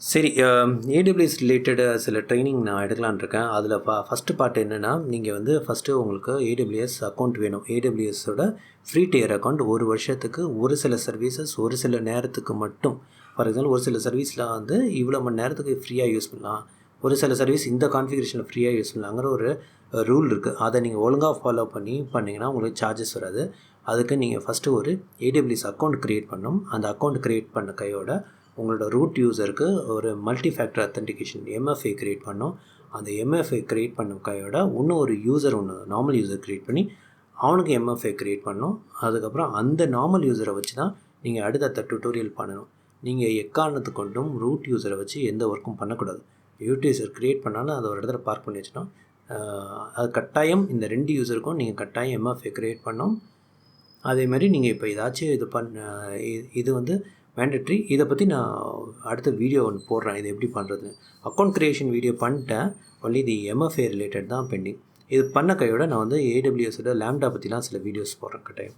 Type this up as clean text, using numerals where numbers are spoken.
சரி. AWS related சில training நான் எடுக்கலான்னு இருக்கேன். அதில் ஃபஸ்ட்டு பார்ட் என்னென்னா, நீங்கள் வந்து ஃபஸ்ட்டு உங்களுக்கு ஏடபிள்யூஎஸ் அக்கௌண்ட் வேணும். ஏடபிள்யூஎஸோட ஃப்ரீ டியர் அக்கௌண்ட் ஒரு வருஷத்துக்கு ஒரு சில சர்வீசஸ் ஒரு சில நேரத்துக்கு மட்டும். ஃபார் எக்ஸாம்பிள் ஒரு சில சர்வீஸில் வந்து இவ்வளோ மணி நேரத்துக்கு ஃப்ரீயாக யூஸ் பண்ணலாம். ஒரு சில சர்வீஸ் இந்த கான்ஃபிகரேஷனில் ஃப்ரீயாக யூஸ் பண்ணலாங்கிற ஒரு ரூல் இருக்குது. அதை நீங்கள் ஒழுங்காக ஃபாலோ பண்ணிங்கன்னா உங்களுக்கு சார்ஜஸ் வராது. அதுக்கு நீங்கள் ஃபஸ்ட்டு ஒரு ஏடபிள்யூஎஸ் அக்கௌண்ட் க்ரியேட் பண்ணணும். அந்த அக்கௌண்ட் க்ரியேட் பண்ண கையோட உங்களோட ரூட் யூஸருக்கு ஒரு multi factor authentication MFA create பண்ணோம். அந்த எம்எஃப்ஏ க்ரியேட் பண்ண கையோட இன்னும் ஒரு யூசர் நார்மல் யூசர் க்ரியேட் பண்ணி அவனுக்கு எம்எஃப்ஏ க்ரியேட் பண்ணணும். அதுக்கப்புறம் அந்த நார்மல் யூசரை வச்சு தான் நீங்கள் அடுத்த டியூட்டோரியல் பண்ணணும். நீங்கள் எக்காரணத்து கொண்டும் ரூட் யூசரை வச்சு எந்த ஒர்க்கும் பண்ணக்கூடாது. ரூட் யூசர் க்ரியேட் பண்ணாலும் அதை ஒரு இடத்துல பார்க் பண்ணி வச்சுட்டோம். அது கட்டாயம் இந்த 2 யூசருக்கும் நீங்கள் கட்டாயம் எம்எஃப்ஏ க்ரியேட் பண்ணணும். அதேமாதிரி நீங்கள் இப்போ ஏதாச்சும் இது வந்து மேண்டட்ரி. இதை பற்றி நான் அடுத்த வீடியோ ஒன்று போடுறேன், இது எப்படி பண்ணுறதுன்னு. அக்கௌண்ட் க்ரியேஷன் வீடியோ பண்ணிட்டேன். ஒன்லி இது எம்எஃப்ஏ ரிலேட்டட் தான் பெண்டிங். இது பண்ண கையோட நான் வந்து ஏடபிள்யூஎஸோட லேம்டா பற்றிலாம் சில வீடியோஸ் போடுறேன் கட்டாயம்.